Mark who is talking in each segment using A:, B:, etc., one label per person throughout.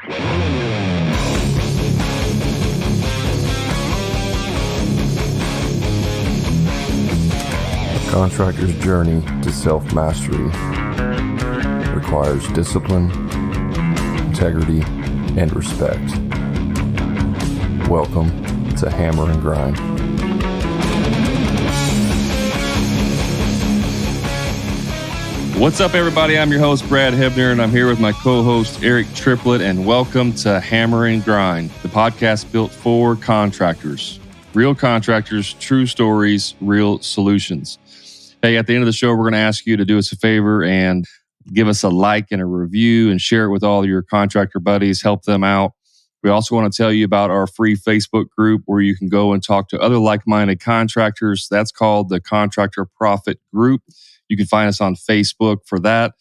A: A contractor's journey to self-mastery requires discipline, integrity, and respect. Welcome to Hammer and Grind.
B: What's up, everybody? I'm your host, Brad Hebner, and I'm here with my co-host, Eric Triplett, and welcome to Hammer and Grind, the podcast built for contractors. Real contractors, true stories, real solutions. Hey, at the end of the show, we're going to ask you to do us a favor and give us a like and a review and share it with all your contractor buddies, help them out. We also want to tell you about our free Facebook group where you can go and talk to other like-minded contractors. That's called the Contractor Profit Group. You can find us on Facebook for that.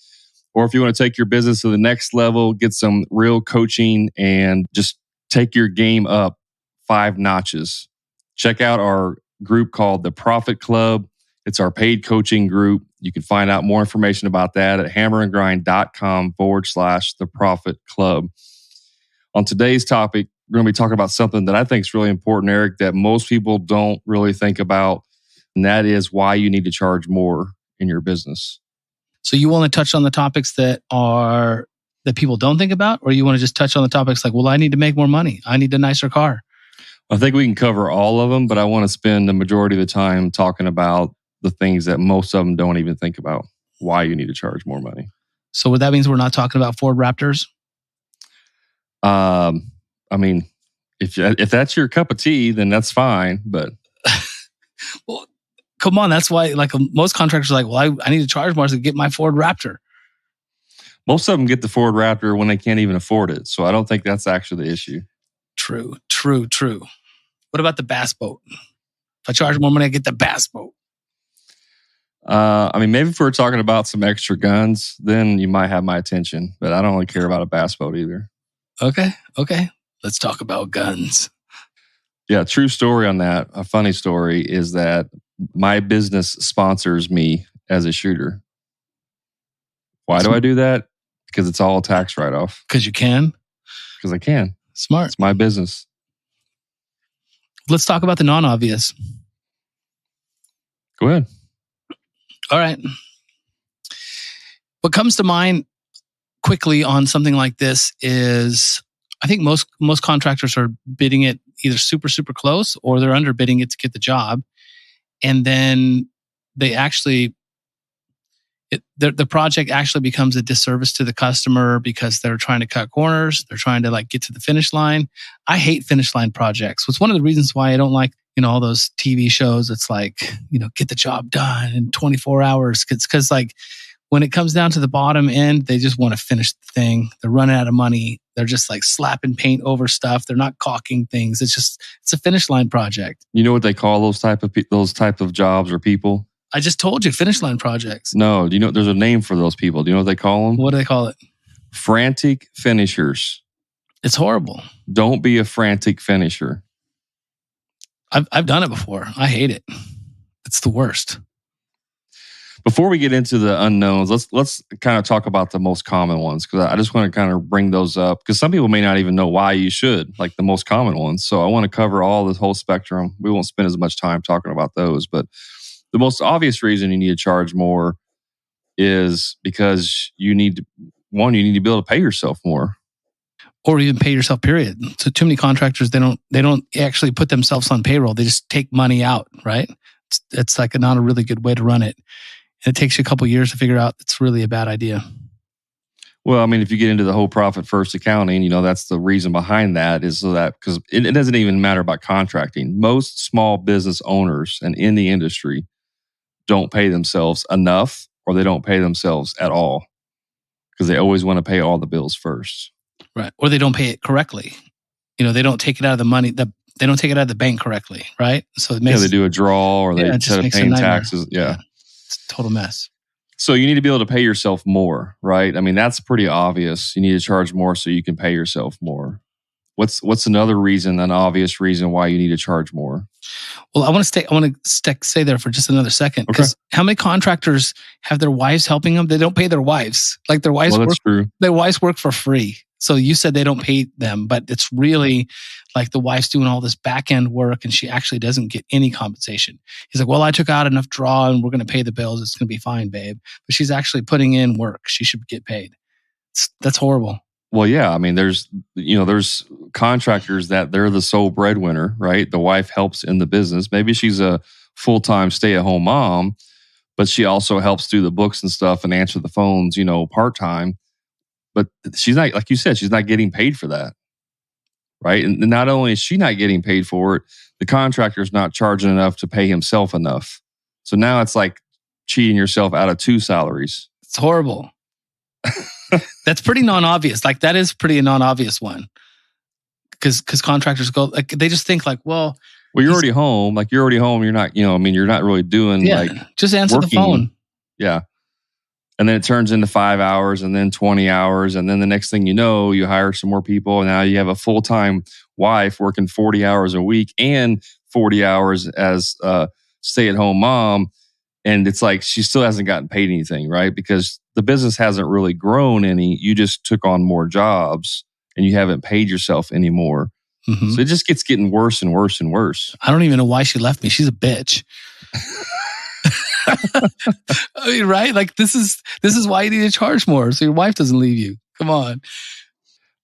B: Or if you want to take your business to the next level, get some real coaching and just take your game up 5 notches. Check out our group called the Profit Club. It's our paid coaching group. You can find out more information about that at hammerandgrind.com/the Profit Club. On today's topic, we're going to be talking about something that I think is really important, Eric, that most people don't really think about, and that is why you need to charge more in your business.
C: So you want to touch on the topics that people don't think about, or you want to just touch on the topics like, well, I need to make more money. I need a nicer car.
B: I think we can cover all of them, but I want to spend the majority of the time talking about the things that most of them don't even think about, why you need to charge more money.
C: So what that means, we're not talking about Ford Raptors?
B: I mean, if that's your cup of tea, then that's fine, but...
C: Well, come on, that's why most contractors are like, well, I need to charge more to get my Ford Raptor.
B: Most of them get the Ford Raptor when they can't even afford it. So I don't think that's actually the issue.
C: True. What about the bass boat? If I charge more money, I get the bass boat.
B: Maybe if we're talking about some extra guns, then you might have my attention. But I don't really care about a bass boat either.
C: Okay. Let's talk about guns.
B: Yeah, true story on that. A funny story is that my business sponsors me as a shooter. Why do I do that? Because it's all a tax write-off.
C: Because you can?
B: Because I can.
C: Smart.
B: It's my business.
C: Let's talk about the non-obvious.
B: Go ahead.
C: All right. What comes to mind quickly on something like this is, I think most contractors are bidding it either super, super close or they're underbidding it to get the job. And then they actually, the project actually becomes a disservice to the customer because they're trying to cut corners. They're trying to get to the finish line. I hate finish line projects. It's one of the reasons why I don't like, all those TV shows. It's like, get the job done in 24 hours. It's because when it comes down to the bottom end, they just want to finish the thing. They're running out of money. They're just slapping paint over stuff. They're not caulking things. It's a finish line project. You
B: know what they call those type of jobs or people?
C: I just told you, finish line projects.
B: No, there's a name for those people. Do you know what they call them?
C: What do they call it?
B: Frantic finishers.
C: It's horrible.
B: Don't be a frantic finisher.
C: I've done it before. I hate it. It's the worst.
B: Before we get into the unknowns, let's kind of talk about the most common ones, because I just want to kind of bring those up, because some people may not even know why you should, like the most common ones. So I want to cover all this whole spectrum. We won't spend as much time talking about those, but the most obvious reason you need to charge more is because you need to be able to pay yourself more.
C: Or even pay yourself, period. So too many contractors, they don't actually put themselves on payroll. They just take money out, right? It's not a really good way to run it. And it takes you a couple of years to figure out it's really a bad idea.
B: Well, if you get into the whole profit first accounting, that's the reason behind that is so that, because it doesn't even matter about contracting. Most small business owners and in the industry don't pay themselves enough, or they don't pay themselves at all, because they always want to pay all the bills first.
C: Right. Or they don't pay it correctly. They don't take it out of the money. They don't take it out of the bank correctly, right? So it makes
B: they do a draw, or they instead of paying taxes. Yeah.
C: It's a total mess.
B: So you need to be able to pay yourself more, right? That's pretty obvious. You need to charge more so you can pay yourself more. What's another reason, an obvious reason why you need to charge more?
C: Well, I want to stay there for just another second, because how many contractors have their wives helping them? They don't pay their wives. Their wives
B: that's true.
C: Their wives work for free. So you said they don't pay them, but it's really like the wife's doing all this back end work and she actually doesn't get any compensation. He's like, well, I took out enough draw and we're going to pay the bills. It's going to be fine, babe. But she's actually putting in work. She should get paid. That's horrible.
B: Well, yeah. I mean, there's contractors that they're the sole breadwinner, right? The wife helps in the business. Maybe she's a full-time stay-at-home mom, but she also helps do the books and stuff and answer the phones, part-time. But she's not, like you said, she's not getting paid for that, right? And not only is she not getting paid for it, the contractor's not charging enough to pay himself enough. So now it's like cheating yourself out of 2 salaries.
C: It's horrible. That's pretty non-obvious. Like that is pretty a non-obvious one. Because contractors go, like they just think like, well,
B: you're already home. Like you're already home. You're not, you're not really doing
C: just answer
B: working.
C: the phone.
B: Yeah. And then it turns into 5 hours and then 20 hours. And then the next thing you know, you hire some more people. And now you have a full-time wife working 40 hours a week and 40 hours as a stay-at-home mom. And it's like she still hasn't gotten paid anything, right? Because the business hasn't really grown any. You just took on more jobs and you haven't paid yourself anymore.
C: Mm-hmm.
B: So it just keeps getting worse and worse and worse.
C: I don't even know why she left me. She's a bitch. I mean, right? Like this is why you need to charge more so your wife doesn't leave you. Come on.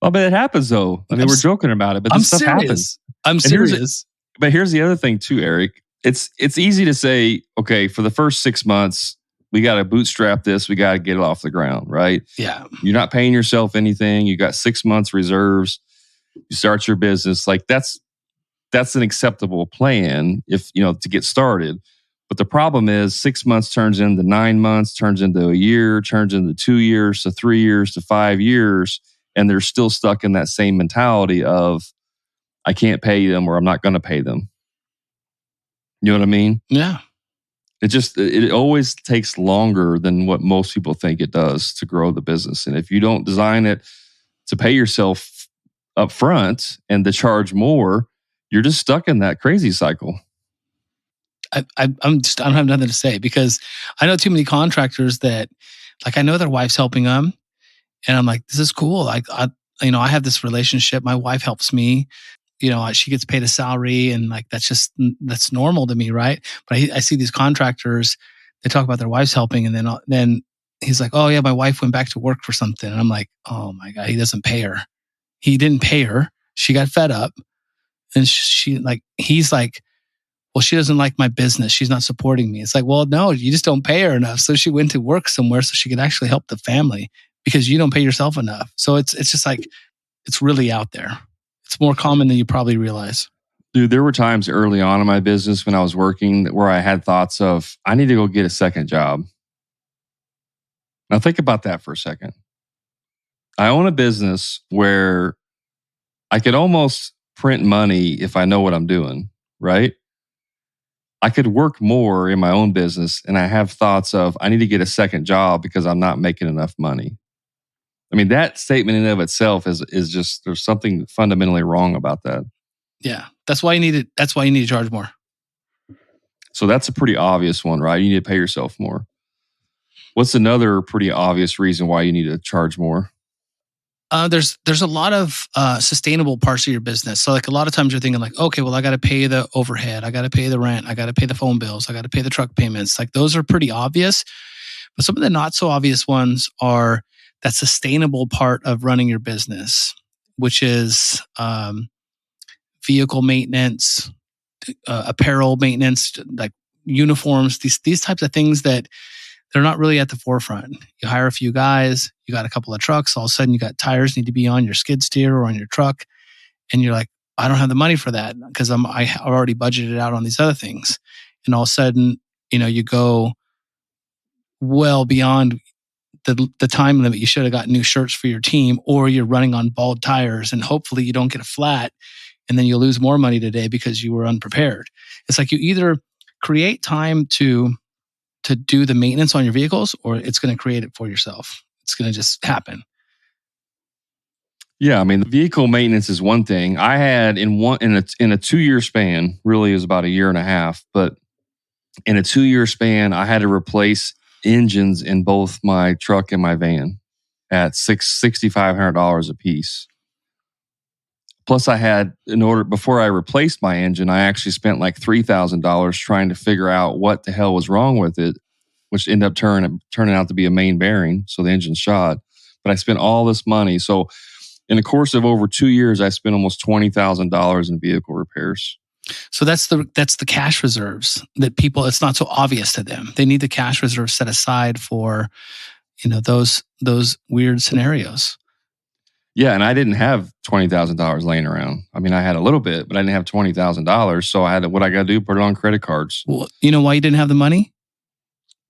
B: Well, but it happens though. I mean, we're joking about it, but this stuff happens.
C: I'm serious.
B: But here's the other thing too, Eric. It's easy to say, okay, for the first 6 months, we got to bootstrap this. We got to get it off the ground, right?
C: Yeah.
B: You're not paying yourself anything. You got 6 months reserves. You start your business. Like that's an acceptable plan if, to get started. But the problem is 6 months turns into 9 months, turns into a year, turns into 2 years to 3 years to 5 years. And they're still stuck in that same mentality of, I can't pay them or I'm not going to pay them. You know what I mean?
C: Yeah.
B: It always takes longer than what most people think it does to grow the business. And if you don't design it to pay yourself up front and to charge more, you're just stuck in that crazy cycle.
C: I don't have nothing to say because I know too many contractors that, like, I know their wife's helping them, and I'm like, this is cool. Like, I have this relationship. My wife helps me. She gets paid a salary, and like that's normal to me, right? But I see these contractors. They talk about their wives helping, and then he's like, oh yeah, my wife went back to work for something, and I'm like, oh my God, he doesn't pay her. He didn't pay her. She got fed up, and he's like, well, she doesn't like my business. She's not supporting me. It's like, well, no, you just don't pay her enough. So she went to work somewhere so she could actually help the family because you don't pay yourself enough. So it's just like, it's really out there. It's more common than you probably realize.
B: Dude, there were times early on in my business when I was working where I had thoughts of, I need to go get a second job. Now think about that for a second. I own a business where I could almost print money if I know what I'm doing, right? I could work more in my own business, and I have thoughts of, I need to get a second job because I'm not making enough money. I mean, that statement in and of itself is just, there's something fundamentally wrong about that.
C: Yeah. That's why you need it. That's why you need to charge more.
B: So that's a pretty obvious one, right? You need to pay yourself more. What's another pretty obvious reason why you need to charge more?
C: There's a lot of sustainable parts of your business. So like a lot of times you're thinking like, okay, well, I got to pay the overhead. I got to pay the rent. I got to pay the phone bills. I got to pay the truck payments. Like those are pretty obvious. But some of the not so obvious ones are that sustainable part of running your business, which is vehicle maintenance, apparel maintenance, like uniforms, these types of things that they're not really at the forefront. You hire a few guys, you got a couple of trucks, all of a sudden you got tires need to be on your skid steer or on your truck. And you're like, I don't have the money for that because I already budgeted out on these other things. And all of a sudden, you go well beyond the time limit. You should have got new shirts for your team, or you're running on bald tires and hopefully you don't get a flat and then you'll lose more money today because you were unprepared. It's like you either create time to do the maintenance on your vehicles, or it's going to create it for yourself. It's going to just happen.
B: Yeah, I mean, the vehicle maintenance is one thing. I had in a 2-year span, really it was about a year and a half, but in a 2-year span, I had to replace engines in both my truck and my van. at $6,500 a piece. Plus, I had, before I replaced my engine, I actually spent like $3,000 trying to figure out what the hell was wrong with it, which ended up turning out to be a main bearing. So the engine shot. But I spent all this money. So in the course of over 2 years, I spent almost $20,000 in vehicle repairs.
C: So that's the cash reserves that people, it's not so obvious to them. They need the cash reserves set aside for, those weird scenarios.
B: Yeah, and I didn't have $20,000 laying around. I mean, I had a little bit, but I didn't have $20,000. So I had what I got to do, put it on credit cards.
C: Well, you know why you didn't have the money?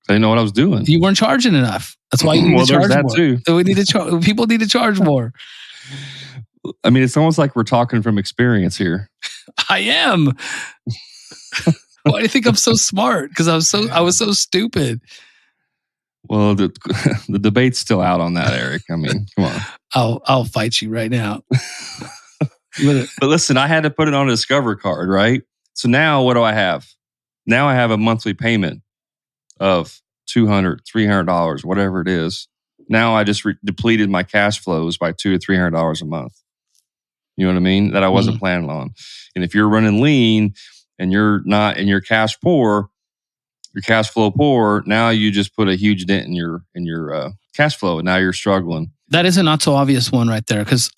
B: I didn't know what I was doing.
C: You weren't charging enough. That's why you need to charge more.
B: Too.
C: So people need to charge more.
B: I mean, it's almost like we're talking from experience here.
C: I am. Why do you think I'm so smart? Because I was so stupid.
B: Well, the debate's still out on that, Eric. I mean, come on.
C: I'll fight you right now.
B: But listen, I had to put it on a Discover card, right? So now what do I have? Now I have a monthly payment of $200, $300, whatever it is. Now I just depleted my cash flows by $200 to $300 a month. You know what I mean? That I wasn't planning on. And if you're running lean and you're not, and you're cash poor, your cash flow poor, now you just put a huge dent in your cash flow. And now you're struggling.
C: That is a not so obvious one right there, because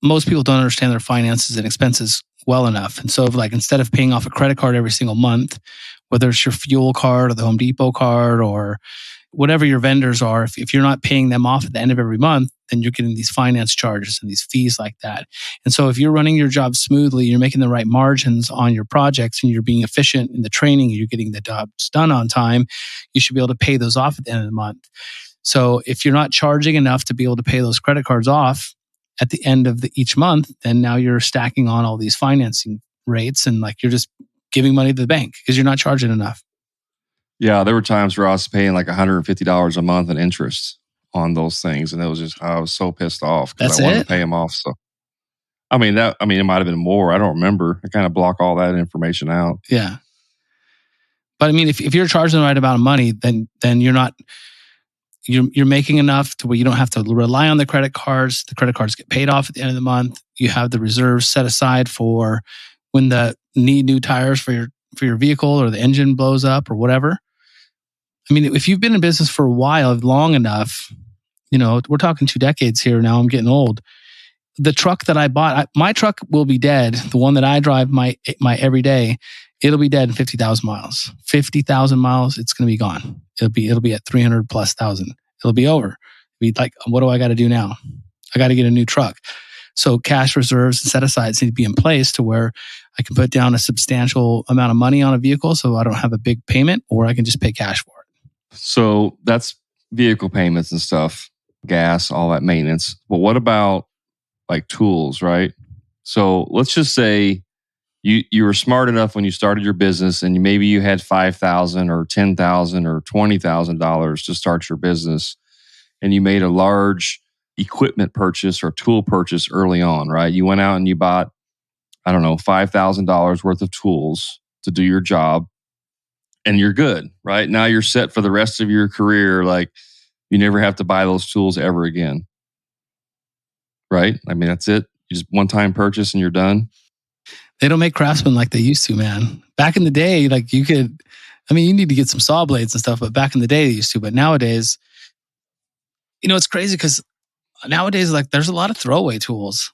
C: most people don't understand their finances and expenses well enough. And so instead of paying off a credit card every single month, whether it's your fuel card or the Home Depot card or whatever your vendors are, if you're not paying them off at the end of every month, then you're getting these finance charges and these fees like that. And so if you're running your job smoothly, you're making the right margins on your projects and you're being efficient in the training, you're getting the jobs done on time, you should be able to pay those off at the end of the month. So if you're not charging enough to be able to pay those credit cards off at the end of each month, then now you're stacking on all these financing rates and you're just giving money to the bank because you're not charging enough.
B: Yeah, there were times where I was paying like $150 a month in interest on those things, and it was just I was so pissed off because I wanted to pay them off. So, it might have been more. I don't remember. I kind of block all that information out.
C: Yeah, but I mean, if you're charging the right amount of money, then you're not. You're making enough to where you don't have to rely on the credit cards. The credit cards get paid off at the end of the month. You have the reserves set aside for when need new tires for your vehicle or the engine blows up or whatever. I mean, if you've been in business for a while, long enough, we're talking 2 decades here now. I'm getting old. The truck that I bought, my truck will be dead. The one that I drive my every day, it'll be dead in 50,000 miles. 50,000 miles, it's going to be gone. It'll be at 300 plus thousand. It'll be over. It'll be like, what do I got to do now? I got to get a new truck. So cash reserves and set asides need to be in place to where I can put down a substantial amount of money on a vehicle so I don't have a big payment, or I can just pay cash for it.
B: So that's vehicle payments and stuff, gas, all that maintenance. But what about tools, right? So let's just say you were smart enough when you started your business and maybe you had $5,000 or $10,000 or $20,000 to start your business, and you made a large equipment purchase or tool purchase early on, right? You went out and you bought, $5,000 worth of tools to do your job, and you're good, right? Now you're set for the rest of your career. You never have to buy those tools ever again, right? I mean, that's it. You just one-time purchase and you're done.
C: They don't make Craftsman like they used to, man. Back in the day, you could, you need to get some saw blades and stuff, but back in the day they used to. But nowadays, it's crazy because nowadays, there's a lot of throwaway tools,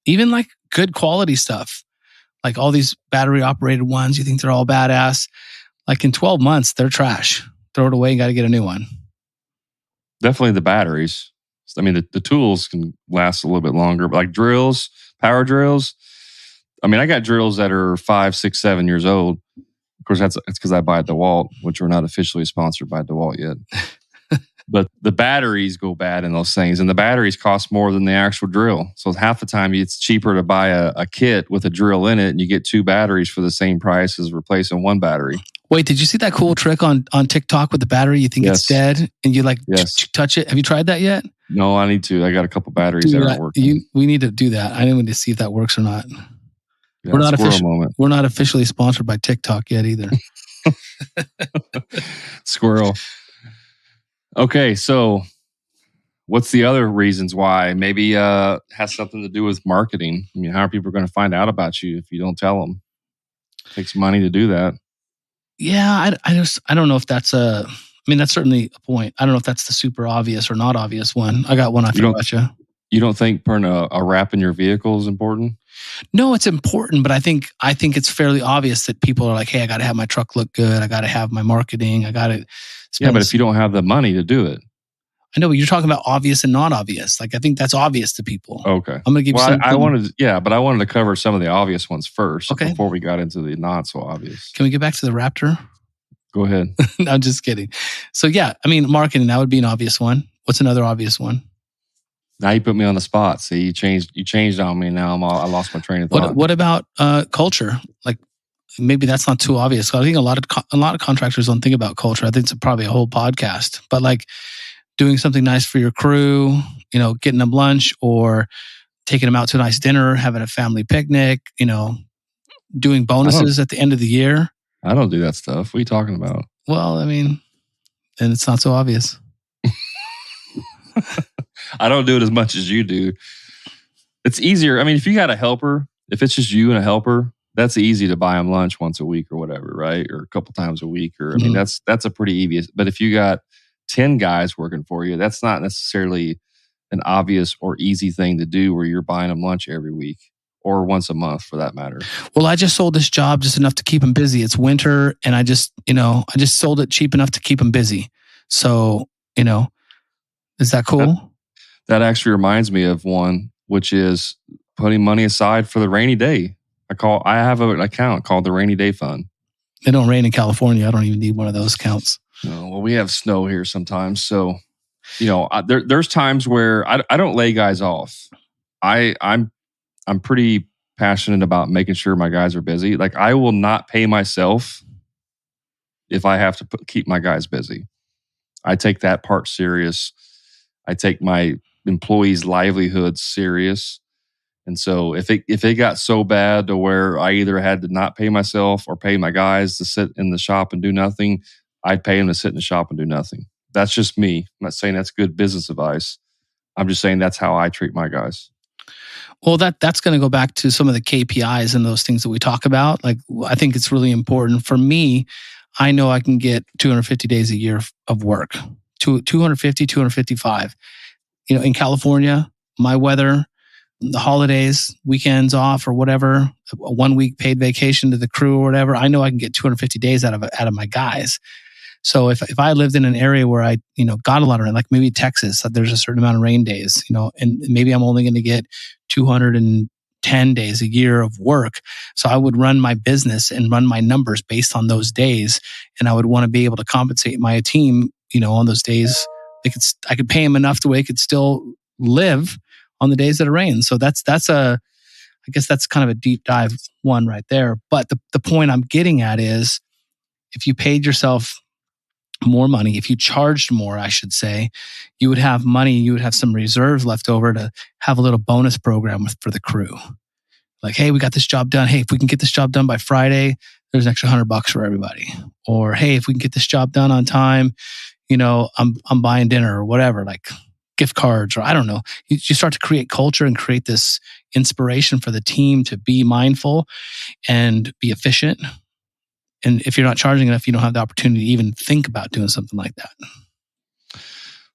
C: even good quality stuff, all these battery operated ones. You think they're all badass. In 12 months, they're trash. Throw it away and got to get a new one. Definitely
B: the batteries. The tools can last a little bit longer, but drills, power drills. I got drills that are 5, 6, 7 years old. Of course, that's because I buy DeWalt, which we're not officially sponsored by DeWalt yet. But the batteries go bad in those things, and the batteries cost more than the actual drill. So half the time, it's cheaper to buy a kit with a drill in it, and you get 2 batteries for the same price as replacing 1 battery.
C: Wait, did you see that cool trick on TikTok with the battery? You think it's dead, and you touch it. Have you tried that yet?
B: No, I need to. I got a couple batteries that aren't working.
C: We need to do that. I need to see if that works or not.
B: Yeah,
C: we're not officially sponsored by TikTok yet either.
B: Squirrel. Okay, so What's the other reasons why? Maybe has something to do with marketing. I mean, how are people going to find out about you if you don't tell them? It takes money to do that.
C: Yeah, I don't know if that's that's certainly a point. I don't know if that's the super obvious or not obvious one. I got one I throw at you.
B: You don't think putting a wrap in your vehicle is important?
C: No, it's important, but I think it's fairly obvious that people are like, hey, I got to have my truck look good. I got to have my marketing. I got to.
B: Yeah, but if you don't have the money to do it.
C: I know, but you're talking about obvious and not obvious. Like, I think that's obvious to people.
B: Okay.
C: I'm going to give you something.
B: I wanted to cover some of the obvious ones first before we got into the not so obvious.
C: Can we get back to the Raptor?
B: Go ahead.
C: No, I'm just kidding. So yeah, I mean, marketing, that would be an obvious one. What's another obvious one?
B: Now you put me on the spot. See, you changed on me. Now I lost my train of thought.
C: What about culture? Like, maybe that's not too obvious. I think a lot of contractors don't think about culture. I think it's probably a whole podcast. But like doing something nice for your crew, getting them lunch or taking them out to a nice dinner, having a family picnic, doing bonuses at the end of the year.
B: I don't do that stuff. What are you talking about?
C: Well, I mean, and it's not so obvious.
B: I don't do it as much as you do. It's easier. I mean, if you got a helper, if it's just you and a helper, that's easy to buy them lunch once a week or whatever, right? Or a couple times a week. Or I mean, that's a pretty obvious. But if you got 10 guys working for you, that's not necessarily an obvious or easy thing to do where you're buying them lunch every week or once a month for that matter.
C: Well, I just sold this job just enough to keep them busy. It's winter and I just sold it cheap enough to keep them busy. So, is that cool?
B: That actually reminds me of one, which is putting money aside for the rainy day. I have an account called the Rainy Day Fund.
C: It don't rain in California. I don't even need one of those accounts.
B: No, well, we have snow here sometimes. So, there's times where I don't lay guys off. I'm pretty passionate about making sure my guys are busy. Like, I will not pay myself if I have to keep my guys busy. I take that part serious. I take my employees' livelihoods serious. And so if it got so bad to where I either had to not pay myself or pay my guys to sit in the shop and do nothing, I'd pay them to sit in the shop and do nothing. That's just me. I'm not saying that's good business advice. I'm just saying that's how I treat my guys.
C: Well, that's going to go back to some of the KPIs and those things that we talk about. Like, I think it's really important for me. I know I can get 250 days a year of work, 250, 255. In California, my weather, the holidays, weekends off or whatever, a 1 week paid vacation to the crew or whatever, I know I can get 250 days out of my guys. So if I lived in an area where I, got a lot of rain, like maybe Texas, there's a certain amount of rain days, and maybe I'm only going to get 210 days a year of work. So I would run my business and run my numbers based on those days. And I would want to be able to compensate my team, on those days. I could pay them enough to where they could still live on the days that it rains. So I guess that's kind of a deep dive one right there. But the point I'm getting at is if you paid yourself more money, if you charged more, I should say, you would have money, you would have some reserves left over to have a little bonus program for the crew. Like, hey, we got this job done. Hey, if we can get this job done by Friday, there's an extra $100 for everybody. Or, hey, if we can get this job done on time, I'm buying dinner or whatever, like gift cards, or I don't know. You start to create culture and create this inspiration for the team to be mindful and be efficient. And if you're not charging enough, you don't have the opportunity to even think about doing something like that.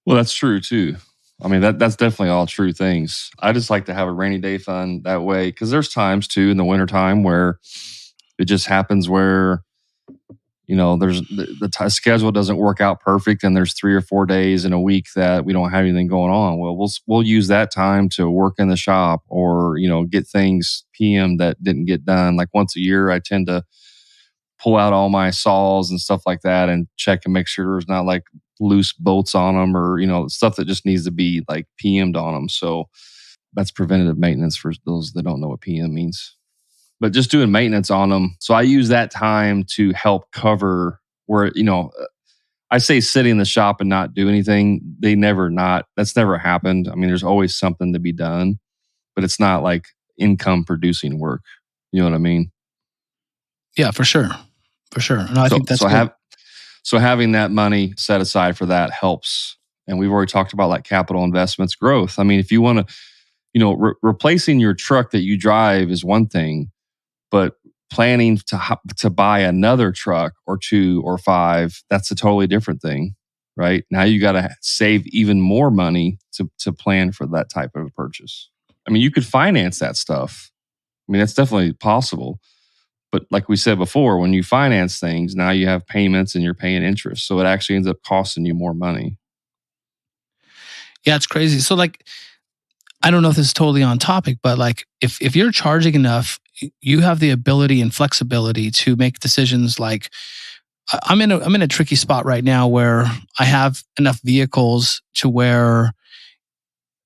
B: Well, that's true too. I mean, that's definitely all true things. I just like to have a rainy day fund that way, because there's times too in the wintertime where it just happens where, there's the schedule doesn't work out perfect, and there's 3 or 4 days in a week that we don't have anything going on. Well, we'll use that time to work in the shop or, get things PM that didn't get done. Like once a year, I tend to pull out all my saws and stuff like that and check and make sure there's not like loose bolts on them or, stuff that just needs to be like PM'd on them. So that's preventative maintenance for those that don't know what PM means. But just doing maintenance on them. So I use that time to help cover where, I say sitting in the shop and not do anything. That's never happened. I mean, there's always something to be done, but it's not like income producing work. You know what I mean?
C: Yeah, for sure. For sure. And I think that's
B: so having that money set aside for that helps And we've already talked about like capital investments, growth. I mean, if you want to, replacing your truck that you drive is one thing, but planning to buy another truck or 2 or 5, that's a totally different thing, right? Now you got to save even more money to plan for that type of a purchase. I mean, you could finance that stuff. I mean, that's definitely possible. But like we said before, when you finance things, now you have payments and you're paying interest. So it actually ends up costing you more money.
C: Yeah, it's crazy. So like, I don't know if this is totally on topic, but like if you're charging enough, you have the ability and flexibility to make decisions. Like I'm in a tricky spot right now where I have enough vehicles to where,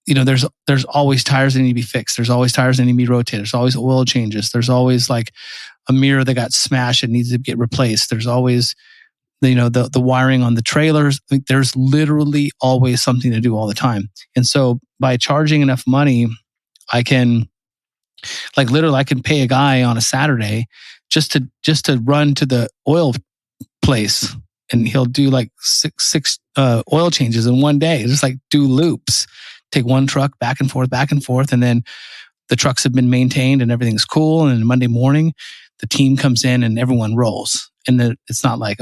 C: there's always tires that need to be fixed. There's always tires that need to be rotated. There's always oil changes. There's always like a mirror that got smashed and needs to get replaced. There's always the wiring on the trailers. Like, there's literally always something to do all the time. And so by charging enough money, I can I can pay a guy on a Saturday just to run to the oil place, and he'll do like six oil changes in one day. Just like do loops, take one truck back and forth, and then the trucks have been maintained and everything's cool. And then Monday morning, the team comes in and everyone rolls. And then it's not like,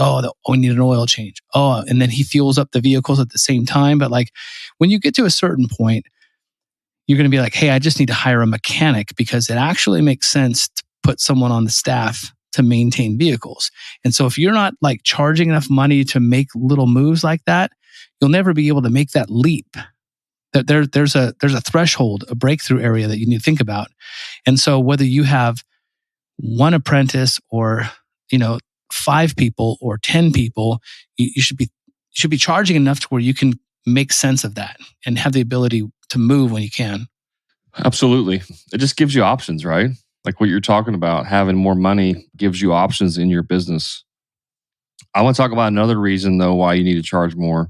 C: we need an oil change. And then he fuels up the vehicles at the same time. But like when you get to a certain point, you're going to be like, hey, I just need to hire a mechanic, because it actually makes sense to put someone on the staff to maintain vehicles. And so if you're not like charging enough money to make little moves like that, you'll never be able to make that leap. That there's a threshold, a breakthrough area that you need to think about. And so whether you have one apprentice or 5 people or 10 people, you should be charging enough to where you can make sense of that and have the ability to move when you can.
B: Absolutely. It just gives you options, right? Like what you're talking about, having more money gives you options in your business. I want to talk about another reason though why you need to charge more.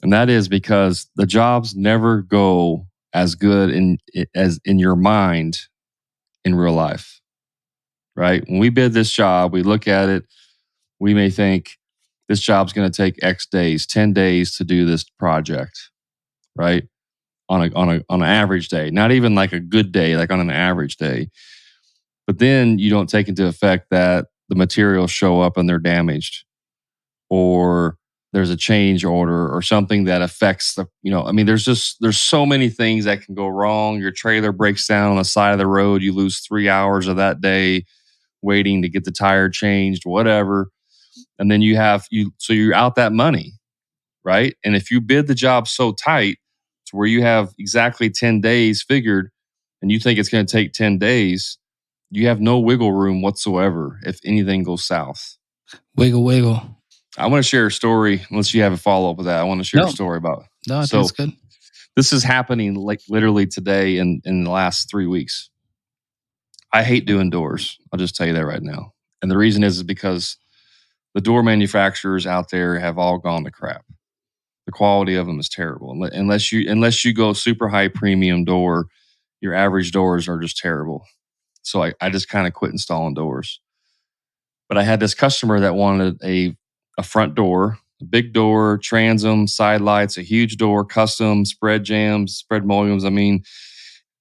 B: And that is because the jobs never go as good as in your mind in real life, right? When we bid this job, we look at it, we may think this job's going to take X days, 10 days to do this project, right? On an average day, not even like a good day, like on an average day. But then you don't take into effect that the materials show up and they're damaged, or there's a change order or something that affects there's so many things that can go wrong. Your trailer breaks down on the side of the road. You lose 3 hours of that day waiting to get the tire changed, whatever. And then so you're out that money, right? And if you bid the job so tight to where you have exactly 10 days figured and you think it's going to take 10 days, you have no wiggle room whatsoever if anything goes south.
C: Wiggle.
B: I want to share a story, unless you have a follow-up with that. I want to share a story about it.
C: No, I think it's good.
B: This is happening like literally today in the last 3 weeks. I hate doing doors. I'll just tell you that right now. And the reason is because the door manufacturers out there have all gone to crap. The quality of them is terrible. Unless you go super high premium door, your average doors are just terrible. So I just kind of quit installing doors. But I had this customer that wanted a front door, a big door, transom, side lights, a huge door, custom, spread jambs, spread mullions. I mean,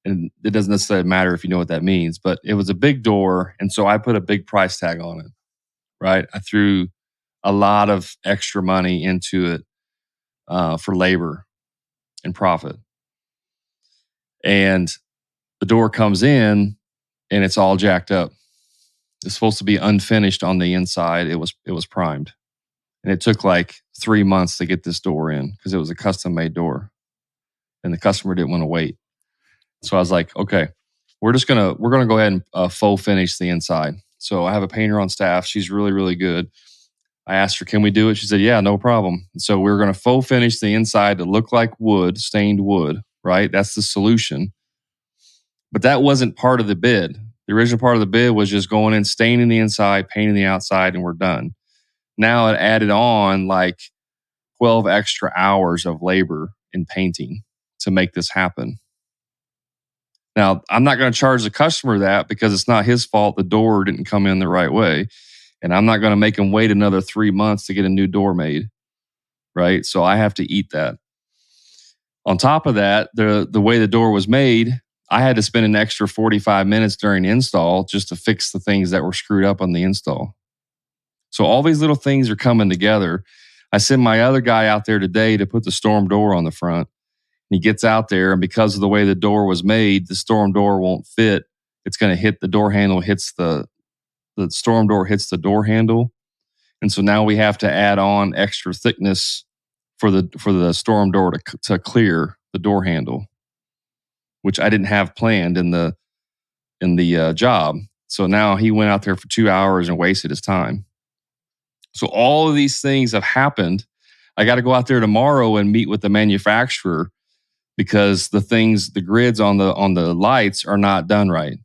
B: and it doesn't necessarily matter if you know what that means, but it was a big door. And so I put a big price tag on it, right? I threw a lot of extra money into it for labor and profit. And the door comes in and it's all jacked up. It's supposed to be unfinished on the inside. It was primed. And it took like 3 months to get this door in because it was a custom made door. And the customer didn't want to wait. So I was like, okay, we're gonna go ahead and faux finish the inside. So I have a painter on staff. She's really, really good. I asked her, can we do it? She said, yeah, no problem. And so we're going to faux finish the inside to look like wood, stained wood, right? That's the solution. But that wasn't part of the bid. The original part of the bid was just going in, staining the inside, painting the outside, and we're done. Now it added on like 12 extra hours of labor in painting to make this happen. Now, I'm not going to charge the customer that because it's not his fault the door didn't come in the right way. And I'm not going to make him wait another 3 months to get a new door made. right? So I have to eat that. On top of that, the way the door was made, I had to spend an extra 45 minutes during the install just to fix the things that were screwed up on the install. So all these little things are coming together. I sent my other guy out there today to put the storm door on the front. He gets out there, and because of the way the door was made, the storm door won't fit. It's going to hit the door handle, hits the storm door hits the door handle. And so now we have to add on extra thickness for the storm door to clear the door handle, which I didn't have planned in the job. So now he went out there for 2 hours and wasted his time. So all of these things have happened. I got to go out there tomorrow and meet with the manufacturer because the grids on the lights are not done right.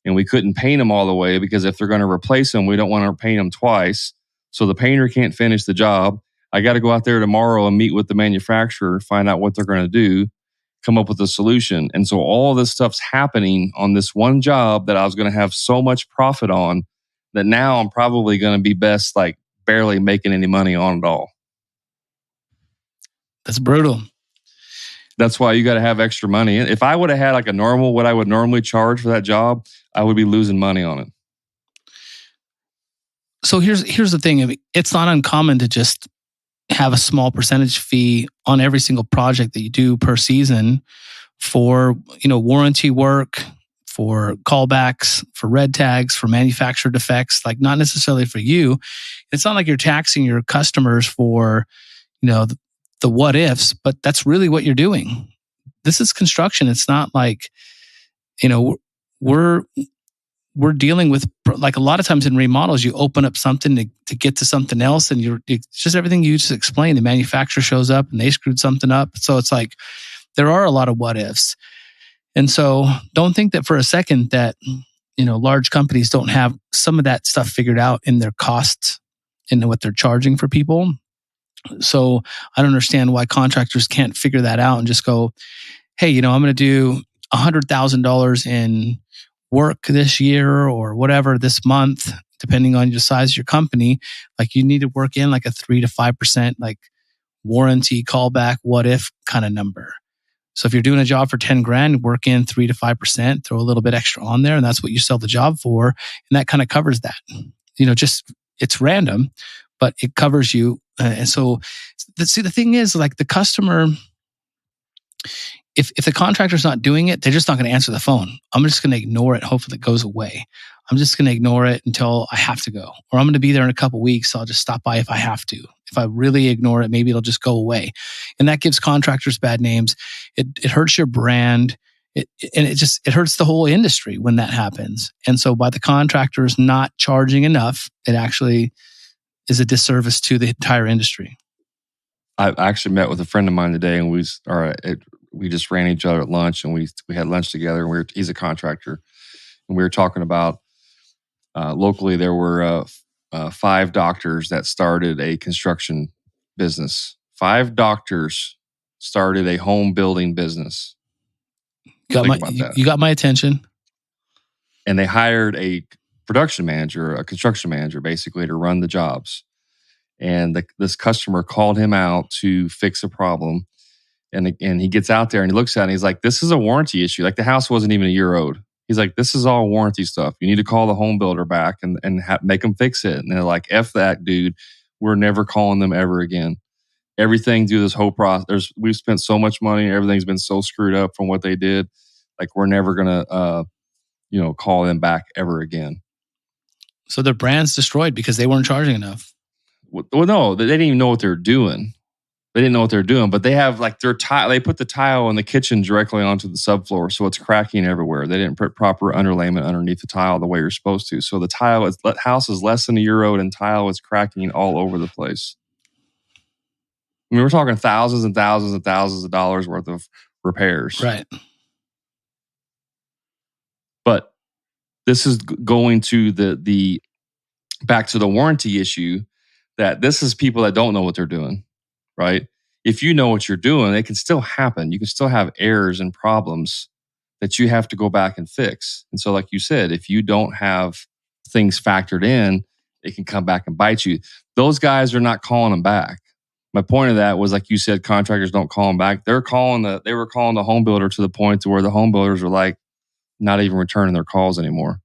B: And we couldn't paint them all the way because if they're going to replace them, we don't want to paint them twice. So the painter can't finish the job. I got to go out there tomorrow and meet with the manufacturer, find out what they're going to do, come up with a solution. And so all this stuff's happening on this one job that I was going to have so much profit on that now I'm probably going to be best like barely making any money on it all.
C: That's brutal.
B: That's why you got to have extra money. If I would have had like what I would normally charge for that job, I would be losing money on it.
C: So here's the thing. It's not uncommon to just have a small percentage fee on every single project that you do per season for, warranty work, for callbacks, for red tags, for manufacturer defects, like not necessarily for you. It's not like you're taxing your customers for, the what ifs, but that's really what you're doing. This is construction. It's not like, we're dealing with, like a lot of times in remodels, you open up something to get to something else, and it's just everything you just explained. The manufacturer shows up and they screwed something up. So it's like there are a lot of what ifs. And so don't think that for a second that, large companies don't have some of that stuff figured out in their costs and what they're charging for people. So I don't understand why contractors can't figure that out and just go, hey, I'm going to do $100,000 in work this year or whatever this month, depending on your size of your company. Like you need to work in like a 3 to 5% like warranty callback, what if kind of number. So if you're doing a job for 10 grand, work in 3 to 5%, throw a little bit extra on there, and that's what you sell the job for. And that kind of covers that. Just it's random, but it covers you. And so, the thing is, like the customer, if the contractor's not doing it, they're just not going to answer the phone. I'm just going to ignore it. Hopefully it goes away. I'm just going to ignore it until I have to go. Or I'm going to be there in a couple of weeks. So I'll just stop by if I have to. If I really ignore it, maybe it'll just go away. And that gives contractors bad names. It hurts your brand. It hurts the whole industry when that happens. And so by the contractors not charging enough, it actually is a disservice to the entire industry.
B: I actually met with a friend of mine today, and we just ran each other at lunch, and we had lunch together. And he's a contractor, and we were talking about locally there were 5 doctors that started a construction business. 5 doctors started a home building business.
C: You got my attention.
B: And they hired a production manager, a construction manager, basically to run the jobs. And this customer called him out to fix a problem. And he gets out there and he looks at it and he's like, this is a warranty issue. Like the house wasn't even a year old. He's like, this is all warranty stuff. You need to call the home builder back and make them fix it. And they're like, F that, dude. We're never calling them ever again. Everything through this whole process, we've spent so much money. Everything's been so screwed up from what they did. Like we're never going to, call them back ever again.
C: So their brand's destroyed because they weren't charging enough.
B: Well, no, they didn't even know what they were doing. They didn't know what they're doing, but they have like their tile. They put the tile in the kitchen directly onto the subfloor, so it's cracking everywhere. They didn't put proper underlayment underneath the tile the way you're supposed to. So the house is less than a year old, and tile is cracking all over the place. I mean, we're talking thousands and thousands and thousands of dollars worth of repairs,
C: right?
B: But this is going to the back to the warranty issue. That this is people that don't know what they're doing, right? If you know what you're doing, it can still happen. You can still have errors and problems that you have to go back and fix. And so, like you said, if you don't have things factored in, it can come back and bite you. Those guys are not calling them back. my point of that was, like you said, contractors don't call them back. They were calling the home builder to the point to where the home builders were like not even returning their calls anymore.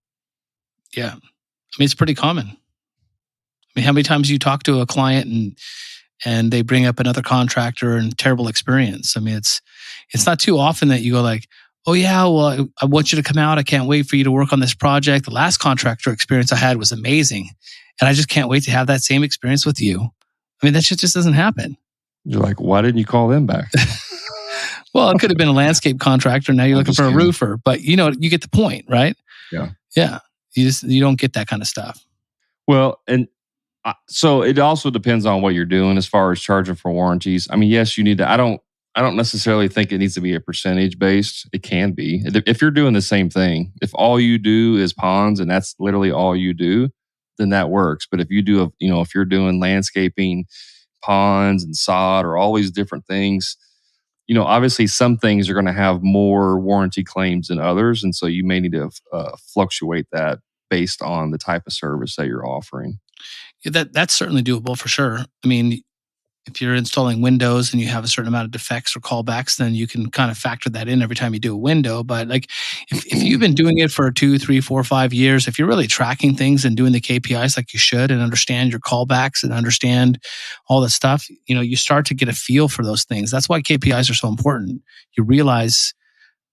C: Yeah. I mean, it's pretty common. I mean, how many times you talk to a client and they bring up another contractor and terrible experience? I mean, it's not too often that you go like, oh yeah, well, I want you to come out. I can't wait for you to work on this project. The last contractor experience I had was amazing. And I just can't wait to have that same experience with you. I mean, that shit just doesn't happen.
B: You're like, why didn't you call them back?
C: Well, it could have been a landscape contractor. Now you're looking for a roofer, but you get the point, right?
B: Yeah.
C: Yeah. You don't get that kind of stuff.
B: Well, and so it also depends on what you're doing as far as charging for warranties. I mean, yes, you need to. I don't necessarily think it needs to be a percentage based. It can be if you're doing the same thing. If all you do is ponds and that's literally all you do, then that works. But if you do, if you're doing landscaping, ponds and sod or all these different things, obviously some things are going to have more warranty claims than others. And so you may need to fluctuate that based on the type of service that you're offering.
C: Yeah, that's certainly doable for sure. I mean, if you're installing windows and you have a certain amount of defects or callbacks, then you can kind of factor that in every time you do a window. But like if you've been doing it for 2, 3, 4, 5 years, if you're really tracking things and doing the KPIs like you should and understand your callbacks and understand all that stuff, you start to get a feel for those things. That's why KPIs are so important. You realize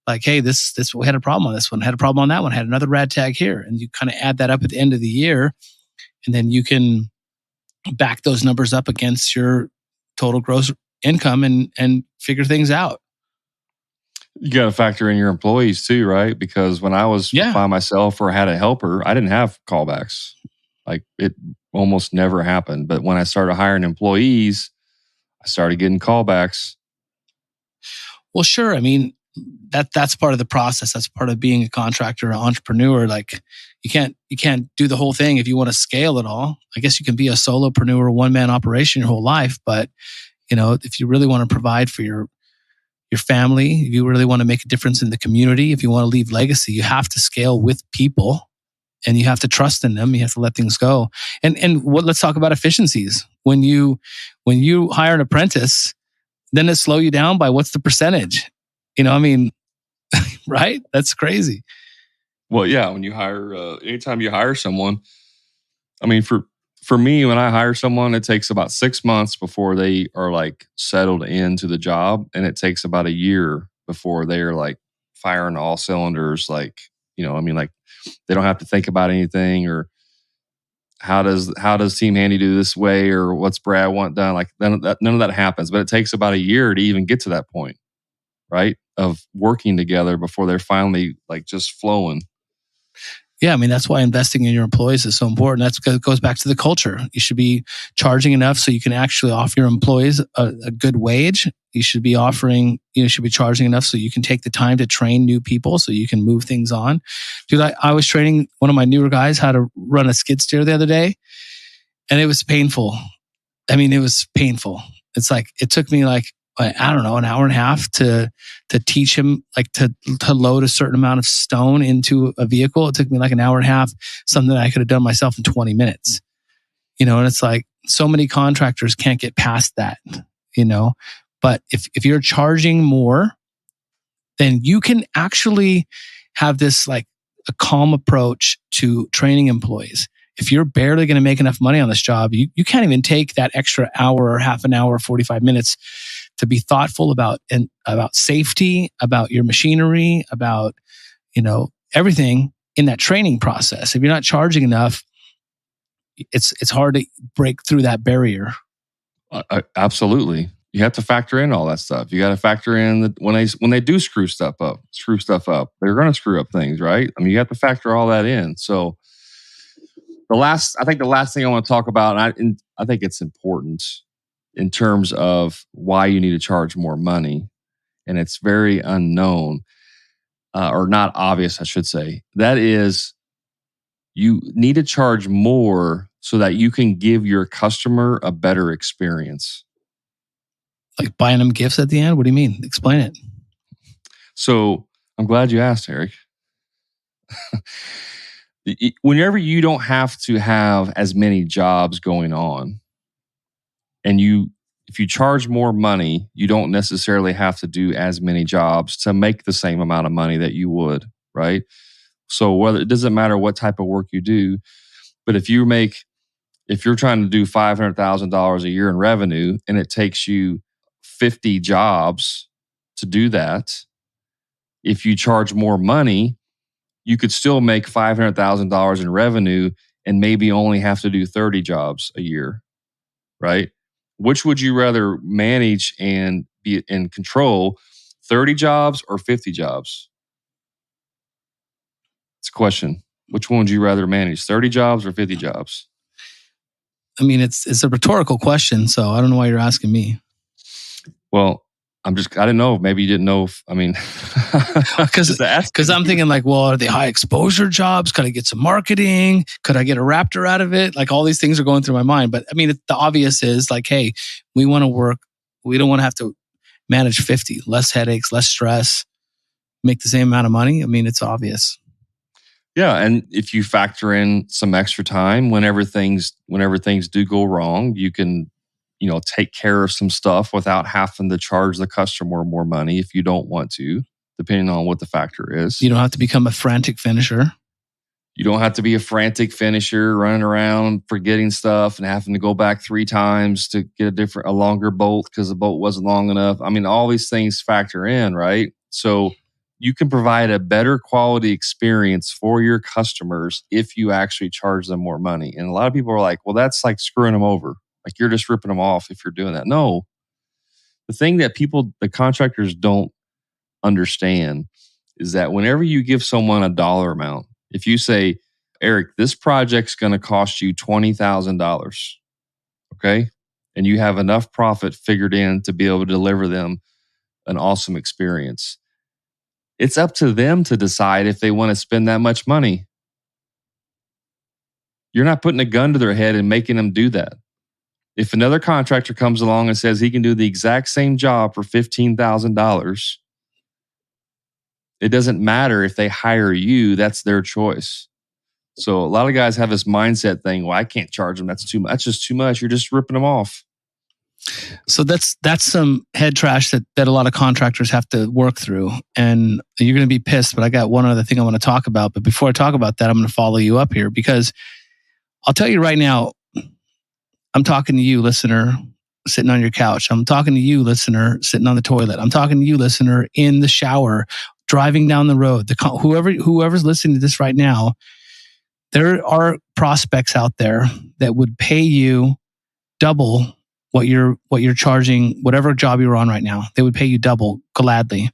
C: like, hey, this we had a problem on this one, had a problem on that one, had another rad tag here. And you kind of add that up at the end of the year. And then you can back those numbers up against your total gross income and figure things out.
B: You got to factor in your employees too, right? Because when I was by myself or had a helper, I didn't have callbacks. Like it almost never happened. But when I started hiring employees, I started getting callbacks.
C: Well, sure. I mean, that's part of the process. That's part of being a contractor, an entrepreneur. Like you can't do the whole thing if you want to scale it all. I guess you can be a solopreneur, one-man operation your whole life, but if you really want to provide for your family, if you really want to make a difference in the community, if you want to leave legacy, you have to scale with people and you have to trust in them. You have to let things go. And let's talk about efficiencies. When you hire an apprentice, then it slow you down by what's the percentage? Right? That's crazy.
B: Well, yeah, when you hire, anytime you hire someone, I mean, for me, when I hire someone, it takes about 6 months before they are like settled into the job. And it takes about a year before they're like firing all cylinders. Like, like they don't have to think about anything or how does Team Handy do this way or what's Brad want done? Like none of that happens, but it takes about a year to even get to that point, right? Of working together before they're finally like just flowing.
C: Yeah, I mean, that's why investing in your employees is so important. That's because it goes back to the culture. You should be charging enough so you can actually offer your employees a good wage. You should be charging enough so you can take the time to train new people so you can move things on. Dude, I was training one of my newer guys how to run a skid steer the other day, and it was painful. I mean, it was painful. It's like, it took me like, I don't know, an hour and a half to teach him like to load a certain amount of stone into a vehicle. It took me like an hour and a half, something that I could have done myself in 20 minutes. And it's like so many contractors can't get past that, but if you're charging more, then you can actually have this like a calm approach to training employees. If you're barely going to make enough money on this job, you can't even take that extra hour or half an hour, 45 minutes to be thoughtful about safety, about your machinery, about, everything in that training process. If you're not charging enough, it's hard to break through that barrier.
B: Absolutely. You have to factor in all that stuff. You got to factor in that when they do screw stuff up, they're going to screw up things, right? I mean, you have to factor all that in. So the last thing I want to talk about, and I think it's important in terms of why you need to charge more money, and it's very unknown or not obvious, I should say. That is, you need to charge more so that you can give your customer a better experience.
C: Like buying them gifts at the end? What do you mean? Explain it.
B: So I'm glad you asked, Eric. Whenever you don't have to have as many jobs going on, and you if you charge more money, you don't necessarily have to do as many jobs to make the same amount of money that you would, right? So whether it doesn't matter what type of work you do, but if you're trying to do $500,000 a year in revenue and it takes you 50 jobs to do that, if you charge more money, you could still make $500,000 in revenue and maybe only have to do 30 jobs a year, right? Which would you rather manage and be in control, 30 jobs or 50 jobs? It's a question. Which one would you rather manage, 30 jobs or 50 jobs?
C: I mean, it's a rhetorical question, so I don't know why you're asking me.
B: Well, I didn't know. Maybe you didn't know.
C: Because I'm thinking like, well, are they high exposure jobs? Could I get some marketing? Could I get a Raptor out of it? Like all these things are going through my mind. But I mean, the obvious is like, hey, we want to work. We don't want to have to manage 50, less headaches, less stress, make the same amount of money. I mean, it's obvious.
B: Yeah, and if you factor in some extra time whenever things do go wrong, you can, take care of some stuff without having to charge the customer more money if you don't want to, depending on what the factor is. You
C: don't have to become a frantic finisher.
B: You don't have to be a frantic finisher running around forgetting stuff and having to go back 3 times to get a longer bolt because the bolt wasn't long enough. I mean, all these things factor in, right? So you can provide a better quality experience for your customers if you actually charge them more money. And a lot of people are like, well, that's like screwing them over. Like you're just ripping them off if you're doing that. No. The thing that the contractors don't understand is that whenever you give someone a dollar amount, if you say, Eric, this project's going to cost you $20,000, okay? And you have enough profit figured in to be able to deliver them an awesome experience. It's up to them to decide if they want to spend that much money. You're not putting a gun to their head and making them do that. If another contractor comes along and says he can do the exact same job for $15,000, it doesn't matter if they hire you, that's their choice. So a lot of guys have this mindset thing, well, I can't charge them. That's too much. That's just too much. You're just ripping them off.
C: So that's some head trash that a lot of contractors have to work through. And you're going to be pissed, but I got one other thing I want to talk about. But before I talk about that, I'm going to follow you up here because I'll tell you right now, I'm talking to you, listener, sitting on your couch. I'm talking to you, listener, sitting on the toilet. I'm talking to you, listener, in the shower, driving down the road. Whoever's listening to this right now, there are prospects out there that would pay you double what you're charging, whatever job you're on right now. They would pay you double gladly.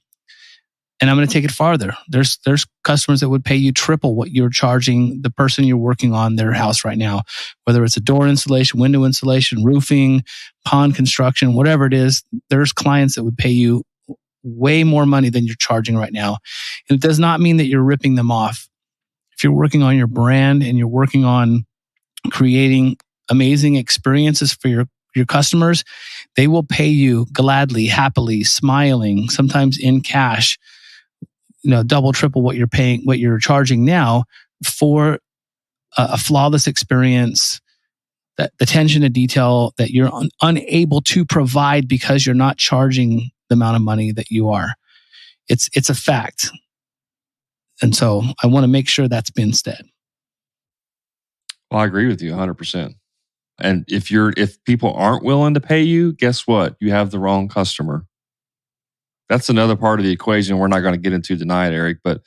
C: And I'm going to take it farther. There's customers that would pay you triple what you're charging the person you're working on their house right now, whether it's a door installation, window installation, roofing, pond construction, whatever it is. There's clients that would pay you way more money than you're charging right now. And it does not mean that you're ripping them off. If you're working on your brand and you're working on creating amazing experiences for your customers, they will pay you gladly, happily, smiling, sometimes in cash, double, triple what you're charging now for a flawless experience, that the attention to detail that you're unable to provide because you're not charging the amount of money that you are. It's a fact. And so I want to make sure that's been said.
B: Well, I agree with you 100%. And if people aren't willing to pay you, guess what? You have the wrong customer. That's another part of the equation we're not going to get into tonight, Eric. But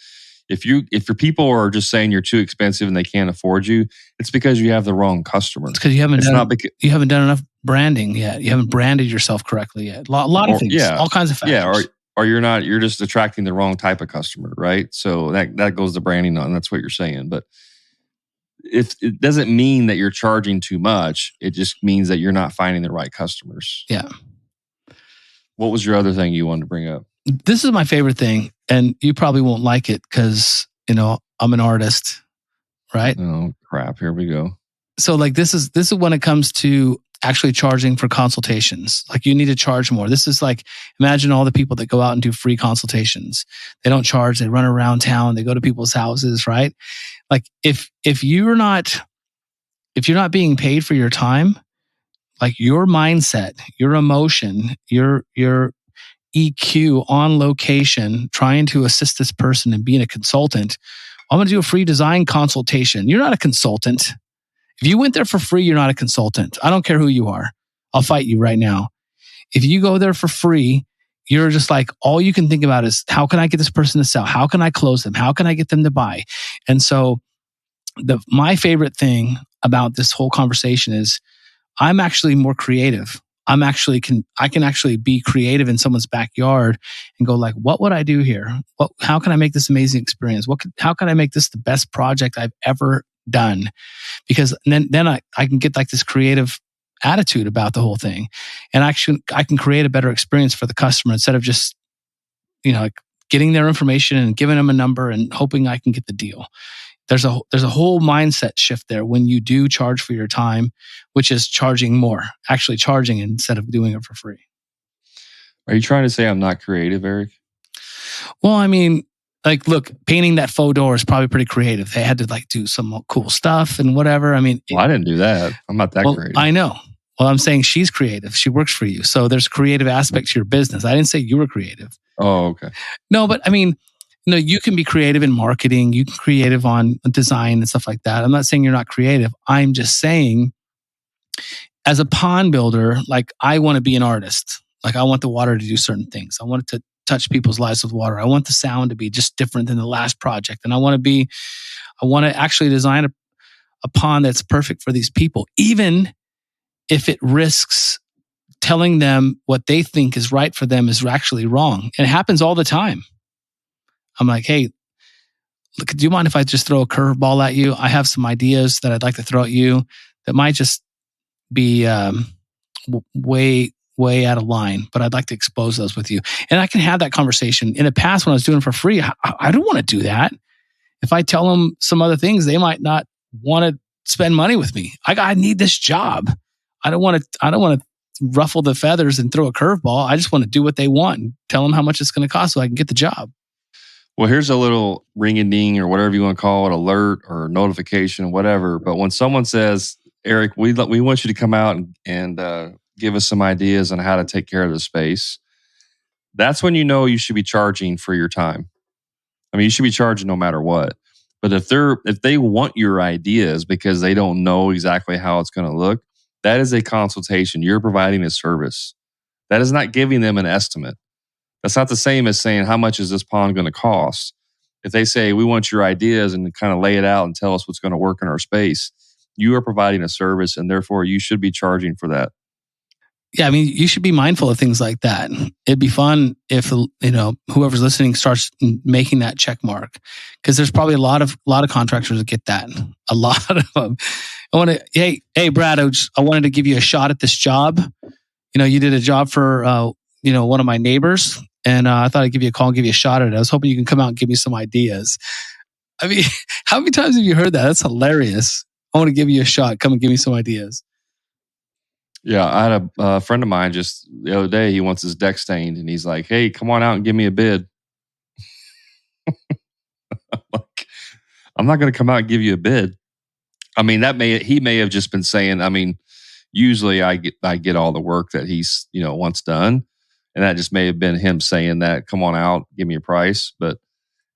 B: if your people are just saying you're too expensive and they can't afford you, it's because you have the wrong customer.
C: It's because you haven't done enough branding yet. You haven't branded yourself correctly yet. A lot of things, all kinds of factors.
B: Yeah, or you're just attracting the wrong type of customer, right? So that goes to branding on. That's what you're saying. But if it doesn't mean that you're charging too much, it just means that you're not finding the right customers.
C: Yeah.
B: What was your other thing you wanted to bring up?
C: This is my favorite thing, and you probably won't like it because, I'm an artist, right?
B: Oh, crap. Here we go.
C: So like this is when it comes to actually charging for consultations. Like you need to charge more. This is like, imagine all the people that go out and do free consultations. They don't charge. They run around town. They go to people's houses, right? Like if you're not being paid for your time, like your mindset, your emotion, your EQ on location, trying to assist this person and being a consultant. I'm going to do a free design consultation. You're not a consultant. If you went there for free, you're not a consultant. I don't care who you are. I'll fight you right now. If you go there for free, you're just like, all you can think about is, how can I get this person to sell? How can I close them? How can I get them to buy? And so my favorite thing about this whole conversation is I'm actually more creative. I can actually be creative in someone's backyard and go like, what would I do here? How can I make this amazing experience? How can I make this the best project I've ever done? Because then I can get like this creative attitude about the whole thing. And actually I can create a better experience for the customer instead of just, like getting their information and giving them a number and hoping I can get the deal. There's a whole mindset shift there when you do charge for your time, which is charging more, actually charging instead of doing it for free.
B: Are you trying to say I'm not creative, Eric?
C: Well, I mean, like, look, painting that faux door is probably pretty creative. They had to like do some cool stuff and whatever. I mean,
B: I didn't do that. I'm not that creative.
C: I know. Well, I'm saying she's creative. She works for you. So there's creative aspects to your business. I didn't say you were creative.
B: Oh, okay.
C: No, but I mean, you can be creative in marketing. You can be creative on design and stuff like that. I'm not saying you're not creative. I'm just saying, as a pond builder, like I want to be an artist. Like I want the water to do certain things. I want it to touch people's lives with water. I want the sound to be just different than the last project. And I want to actually design a pond that's perfect for these people, even if it risks telling them what they think is right for them is actually wrong. And it happens all the time. I'm like, hey, look, do you mind if I just throw a curveball at you? I have some ideas that I'd like to throw at you that might just be way out of line, but I'd like to expose those with you. And I can have that conversation. In the past, when I was doing it for free, I don't want to do that. If I tell them some other things, they might not want to spend money with me. I need this job. I don't want to ruffle the feathers and throw a curveball. I just want to do what they want and tell them how much it's going to cost so I can get the job.
B: Well, here's a little ring-a-ding or whatever you want to call it, alert or notification, whatever. But when someone says, Eric, we want you to come out and give us some ideas on how to take care of the space, that's when you know you should be charging for your time. I mean, you should be charging no matter what. But if they want your ideas because they don't know exactly how it's going to look, that is a consultation. You're providing a service. That is not giving them an estimate. That's not the same as saying, how much is this pond going to cost? If they say, we want your ideas and kind of lay it out and tell us what's going to work in our space, you are providing a service and therefore you should be charging for that.
C: Yeah, I mean, you should be mindful of things like that. It'd be fun if, whoever's listening starts making that check mark, because there's probably a lot of contractors that get that. A lot of them. Hey, Brad, I wanted to give you a shot at this job. You did a job for, one of my neighbors, and I thought I'd give you a call and give you a shot at it. I was hoping you can come out and give me some ideas. I mean, how many times have you heard that? That's hilarious. I want to give you a shot. Come and give me some ideas.
B: Yeah, I had a friend of mine just the other day. He wants his deck stained, and he's like, "Hey, come on out and give me a bid." I'm not going to come out and give you a bid. I mean, he may have just been saying. I mean, usually I get all the work that he's wants done, and that just may have been him saying that. Come on out, give me a price. But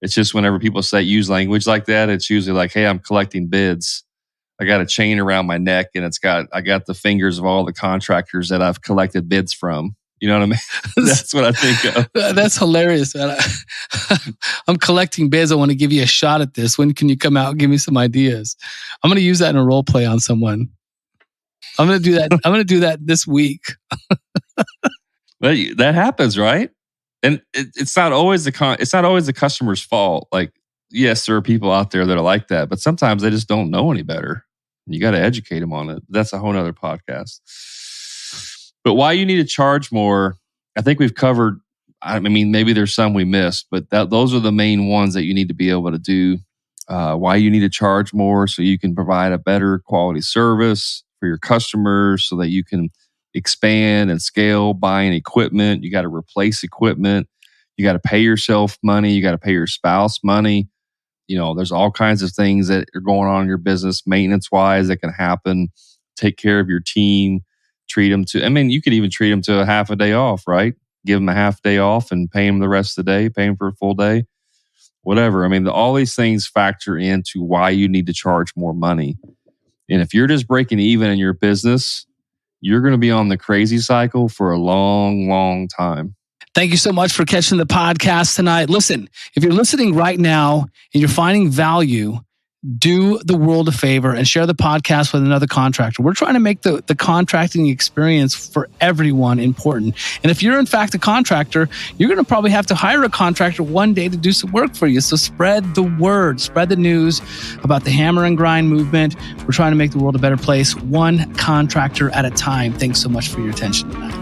B: it's just whenever people use language like that, it's usually like, "Hey, I'm collecting bids. I got a chain around my neck and I got the fingers of all the contractors that I've collected bids from." You know what I mean? That's what I think of.
C: That's hilarious, man. I'm collecting bids. I want to give you a shot at this. When can you come out and give me some ideas? I'm going to use that in a role play on someone. I'm going to do that. I'm going to do that this week.
B: That happens, right? And it's not always the customer's fault. Like, yes, there are people out there that are like that, but sometimes they just don't know any better. You got to educate them on it. That's a whole nother podcast. But why you need to charge more, I think we've covered. I mean, maybe there's some we missed, but those are the main ones that you need to be able to do. Why you need to charge more, so you can provide a better quality service for your customers, so that you can expand and scale buying equipment. You got to replace equipment. You got to pay yourself money. You got to pay your spouse money. There's all kinds of things that are going on in your business, maintenance-wise, that can happen. Take care of your team. treat them to, you could even treat them to a half a day off, right? Give them a half day off and pay them the rest of the day, pay them for a full day, whatever. All these things factor into why you need to charge more money. And if you're just breaking even in your business, you're going to be on the crazy cycle for a long, long time.
C: Thank you so much for catching the podcast tonight. Listen, if you're listening right now and you're finding value, do the world a favor and share the podcast with another contractor. We're trying to make the contracting experience for everyone important. And if you're in fact a contractor, you're going to probably have to hire a contractor one day to do some work for you. So spread the word, spread the news about the Hammer and Grind movement. We're trying to make the world a better place, one contractor at a time. Thanks so much for your attention tonight.